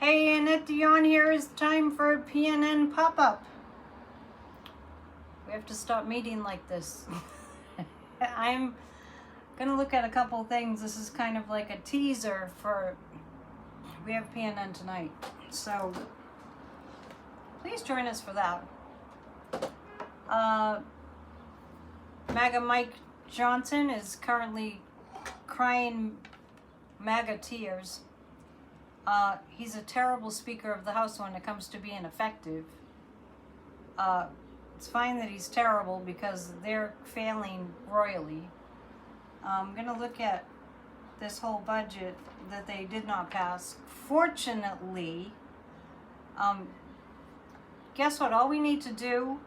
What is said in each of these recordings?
Hey, Annette Dion here. Is time for a PNN pop-up. We have to stop meeting like this. I'm gonna look at a couple things. This is kind of like a teaser for, we have PNN tonight. So please join us for that. MAGA Mike Johnson is currently crying MAGA tears. He's a terrible Speaker of the House when it comes to being effective. It's fine that he's terrible because they're failing royally. I'm going to look at this whole budget that they did not pass. Fortunately, guess what? All we need to do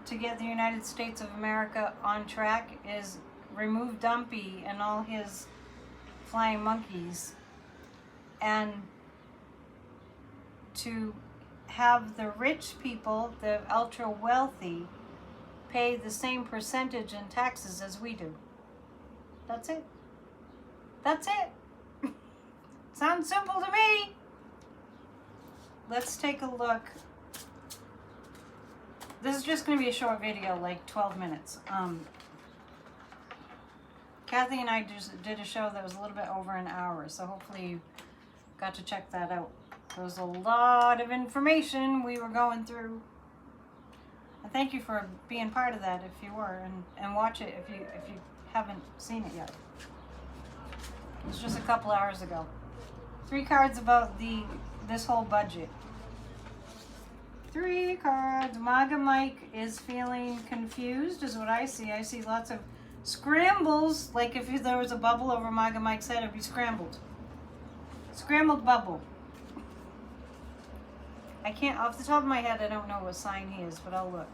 to get the United States of America on track is remove Dumpy and all his flying monkeys, and to have the rich people, the ultra wealthy, pay the same percentage in taxes as we do. That's it. That's it. Sounds simple to me. Let's take a look. This is just going to be a short video, like 12 minutes. Kathy and I just did a show that was a little bit over an hour, so hopefully you got to check that out. There was a lot of information we were going through. And thank you for being part of that if you were, and watch it if you haven't seen it yet. It was just a couple hours ago. 3 cards about this whole budget. 3 cards. MAGA Mike is feeling confused, is what I see. I see lots of scrambles. Like if there was a bubble over MAGA Mike's head, it'd be scrambled. Scrambled bubble. I can't, off the top of my head, I don't know what sign he is, but I'll look.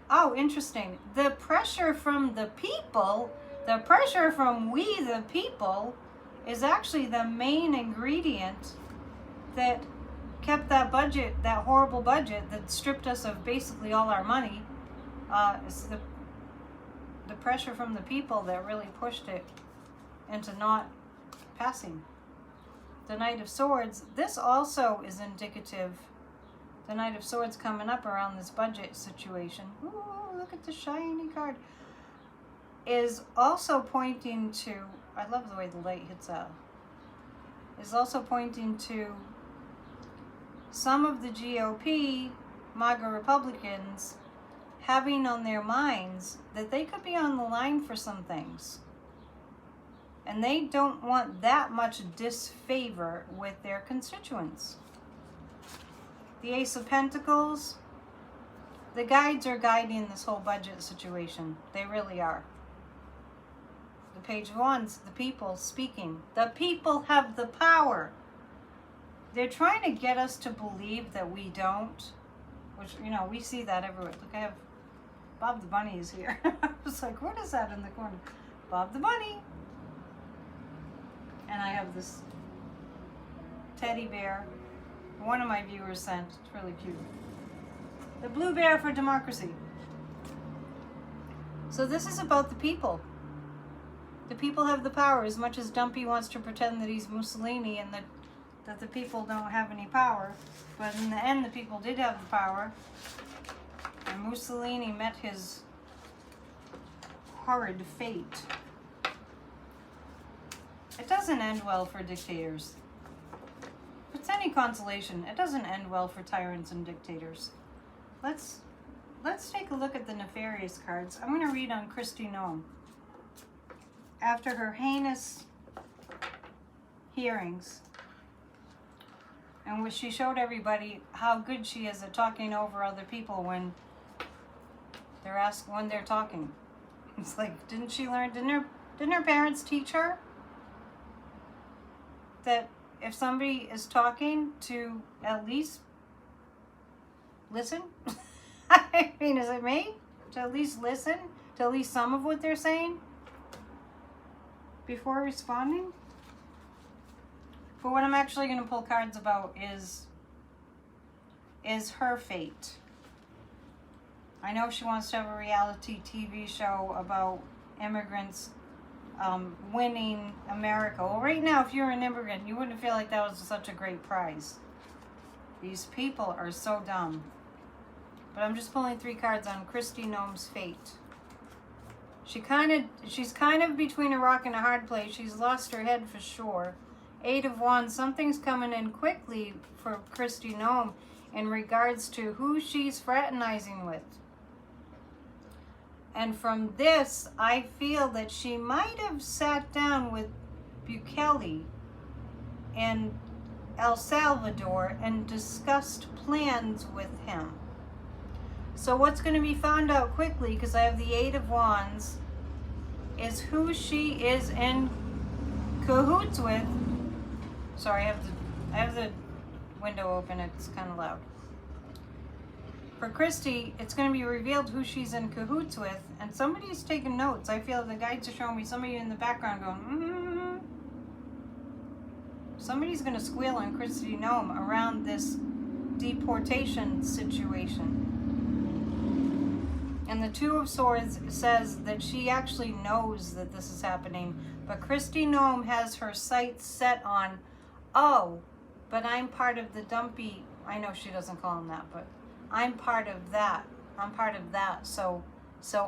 Oh, interesting. The pressure from the people, the pressure from we the people, is actually the main ingredient that kept that budget, that horrible budget that stripped us of basically all our money. It's the pressure from the people that really pushed it into not passing. The Knight of Swords, this also is indicative. The Knight of Swords coming up around this budget situation. Ooh, look at the shiny card. Is also pointing to, I love the way the light hits out. Is also pointing to some of the GOP, MAGA Republicans, having on their minds that they could be on the line for some things. And they don't want that much disfavor with their constituents. The Ace of Pentacles, the guides are guiding this whole budget situation. They really are. The Page of Wands, the people speaking. The people have the power. They're trying to get us to believe that we don't, which, you know, we see that everywhere. Look, I have Bob the Bunny is here. I was like, what is that in the corner? Bob the Bunny. And I have this teddy bear. One of my viewers sent. It's really cute. The blue bear for democracy. So this is about the people. The people have the power, as much as Dumpy wants to pretend that he's Mussolini and that the people don't have any power. But in the end, the people did have the power. And Mussolini met his horrid fate. It doesn't end well for dictators. If it's any consolation, it doesn't end well for tyrants and dictators. Let's take a look at the nefarious cards. I'm going to read on Kristi Noem. After her heinous hearings, and she showed everybody how good she is at talking over other people when they're talking. It's like, didn't she learn? Didn't her parents teach her that if somebody is talking, to at least listen? I mean, is it me? To at least listen to at least some of what they're saying before responding? But what I'm actually going to pull cards about is her fate. I know she wants to have a reality TV show about immigrants winning America. Well, right now, if you're an immigrant, you wouldn't feel like that was such a great prize. These people are so dumb. But I'm just pulling 3 cards on Kristi Noem's fate. She's kind of between a rock and a hard place. She's lost her head for sure. 8 of Wands. Something's coming in quickly for Kristi Noem in regards to who she's fraternizing with. And from this, I feel that she might have sat down with Bukele in El Salvador and discussed plans with him. So what's going to be found out quickly, because I have the 8 of Wands, is who she is in cahoots with. Sorry, I have the window open. It's kind of loud. For Kristi, it's going to be revealed who she's in cahoots with, and somebody's taking notes. I feel the guides are showing me somebody in the background going, mm-hmm. Somebody's going to squeal on Kristi Noem around this deportation situation. And the 2 of Swords says that she actually knows that this is happening, but Kristi Noem has her sights set on, oh, but I'm part of the Dumpy. I know she doesn't call him that, but I'm part of that. I'm part of that, so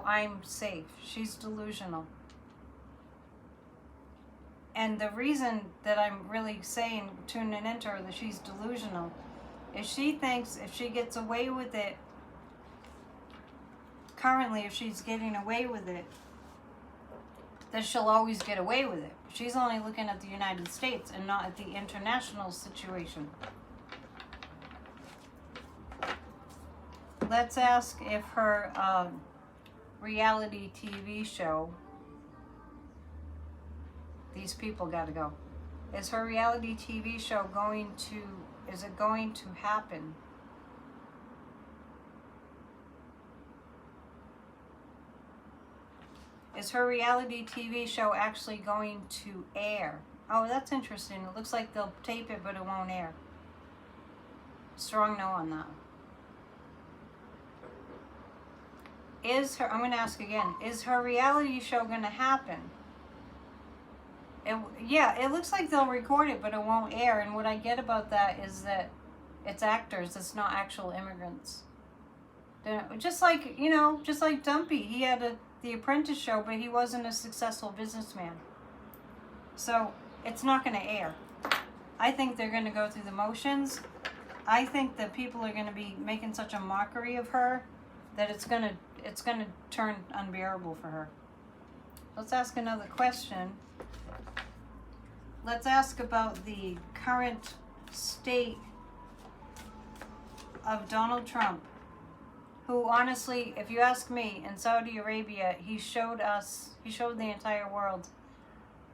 I'm safe. She's delusional. And the reason that I'm really saying, tuning into her, that she's delusional, is she thinks if she gets away with it, currently, if she's getting away with it, that she'll always get away with it. She's only looking at the United States and not at the international situation. Let's ask if her reality TV show, these people gotta go. Is her reality TV show going to happen? Is her reality TV show actually going to air? Oh, that's interesting. It looks like they'll tape it, but it won't air. Strong no on that. I'm going to ask again, is her reality show going to happen? Yeah, it looks like they'll record it, but it won't air. And what I get about that is that it's actors. It's not actual immigrants. Just like, just like Dumpy. He had the Apprentice show, but he wasn't a successful businessman. So it's not going to air. I think they're going to go through the motions. I think that people are going to be making such a mockery of her that it's going to turn unbearable for her. Let's ask another question. Let's ask about the current state of Donald Trump, who honestly, if you ask me, in Saudi Arabia, he showed the entire world,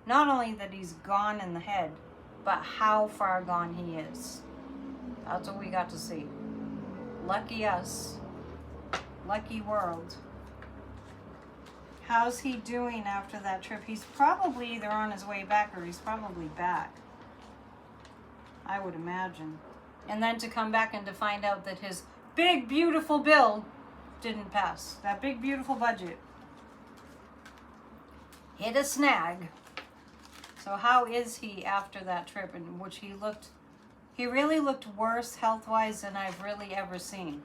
not only that he's gone in the head, but how far gone he is. That's what we got to see. Lucky us. Lucky world. How's he doing after that trip? He's probably either on his way back or he's probably back, I would imagine. And then to come back and to find out that his big, beautiful bill didn't pass. That big, beautiful budget hit a snag. So how is he after that trip, in which he really looked worse health-wise than I've really ever seen.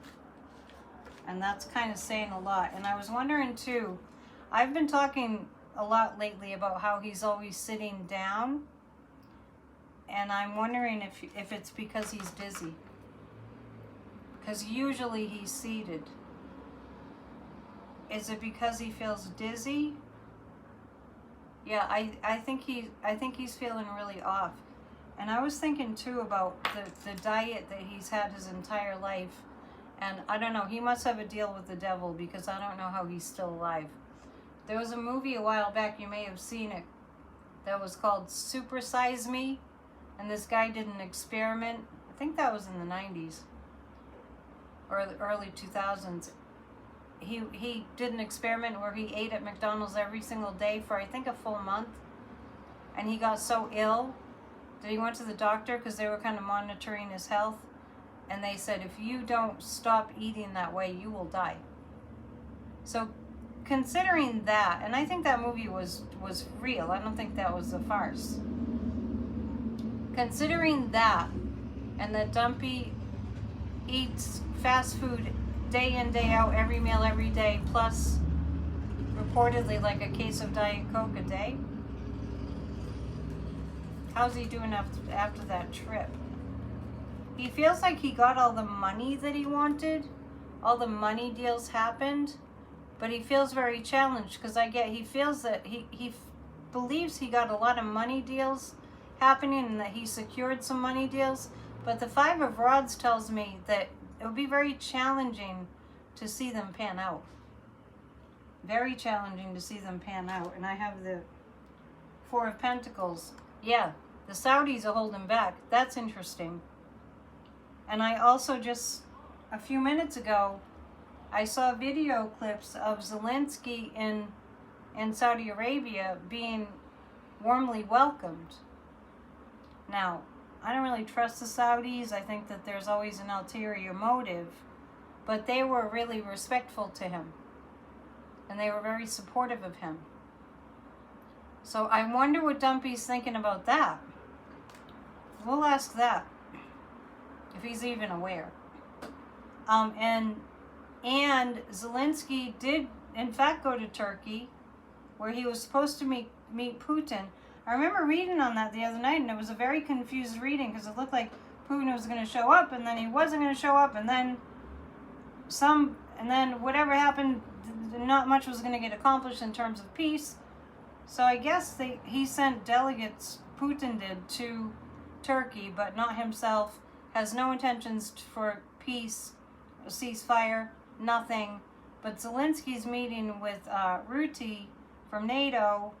And that's kind of saying a lot. And I was wondering too, I've been talking a lot lately about how he's always sitting down. And I'm wondering if it's because he's dizzy. Because usually he's seated. Is it because he feels dizzy? Yeah, I think he's feeling really off. And I was thinking too about the diet that he's had his entire life. And I don't know, he must have a deal with the devil, because I don't know how he's still alive. There was a movie a while back, you may have seen it, that was called Super Size Me. And this guy did an experiment. I think that was in the 90s or the early 2000s. He did an experiment where he ate at McDonald's every single day for I think a full month. And he got so ill that he went to the doctor because they were kind of monitoring his health. And they said, if you don't stop eating that way, you will die. So considering that, and I think that movie was real. I don't think that was a farce. Considering that, and that Dumpy eats fast food day in, day out, every meal, every day, plus reportedly like a case of Diet Coke a day. How's he doing after that trip? He feels like he got all the money that he wanted. All the money deals happened. But he feels very challenged because he feels that he believes he got a lot of money deals happening and that he secured some money deals. But the Five of Rods tells me that it would be very challenging to see them pan out. Very challenging to see them pan out. And I have the Four of Pentacles. Yeah, the Saudis are holding back. That's interesting. And I also just, a few minutes ago, I saw video clips of Zelensky in Saudi Arabia being warmly welcomed. Now, I don't really trust the Saudis. I think that there's always an ulterior motive. But they were really respectful to him. And they were very supportive of him. So I wonder what Dumpy's thinking about that. We'll ask that. If he's even aware. And Zelensky did, in fact, go to Turkey, where he was supposed to meet Putin. I remember reading on that the other night, and it was a very confused reading because it looked like Putin was going to show up, and then he wasn't going to show up, and then whatever happened, not much was going to get accomplished in terms of peace. So I guess he sent delegates, Putin did, to Turkey, but not himself. Has no intentions for peace, a ceasefire, nothing. But Zelensky's meeting with Rutte from NATO,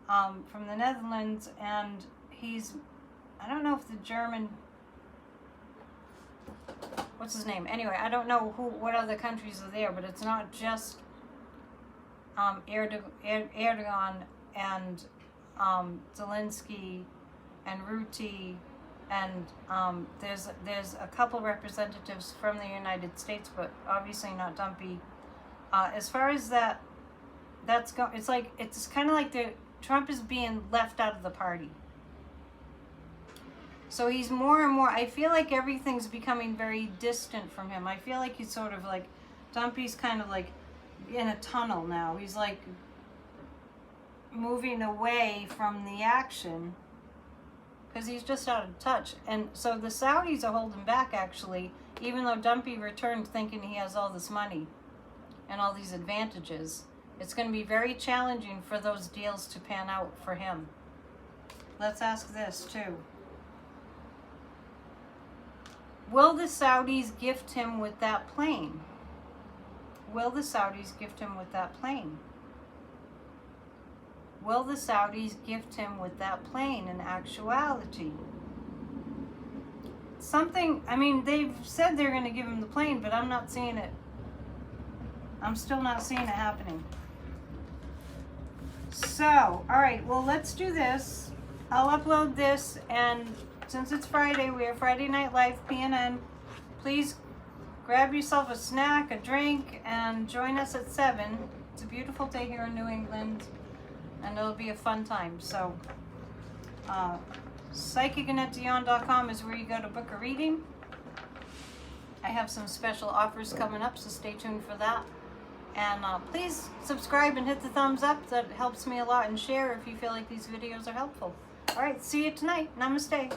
from the Netherlands, and I don't know if the German, what's his name? Anyway, I don't know what other countries are there, but it's not just Erdogan and Zelensky and Rutte. And there's a couple representatives from the United States, but obviously not Dumpy. As far as it's kind of like Trump is being left out of the party. So he's more and more. I feel like everything's becoming very distant from him. I feel like he's sort of like Dumpy's kind of like in a tunnel now. He's like moving away from the action. Because he's just out of touch. And so the Saudis are holding back, actually, even though Dumpy returned thinking he has all this money and all these advantages. It's going to be very challenging for those deals to pan out for him. Let's ask this, too. Will the Saudis gift him with that plane? Will the Saudis gift him with that plane? Will the Saudis gift him with that plane in actuality? They've said they're going to give him the plane, but I'm not seeing it. I'm still not seeing it happening. So, all right, well, let's do this. I'll upload this, and since it's Friday, we have Friday Night Live, PNN. Please grab yourself a snack, a drink, and join us at 7. It's a beautiful day here in New England. And it'll be a fun time. So, psychicannetbeyond.com is where you go to book a reading. I have some special offers coming up, so stay tuned for that. And please subscribe and hit the thumbs up. That helps me a lot. And share if you feel like these videos are helpful. All right, see you tonight. Namaste.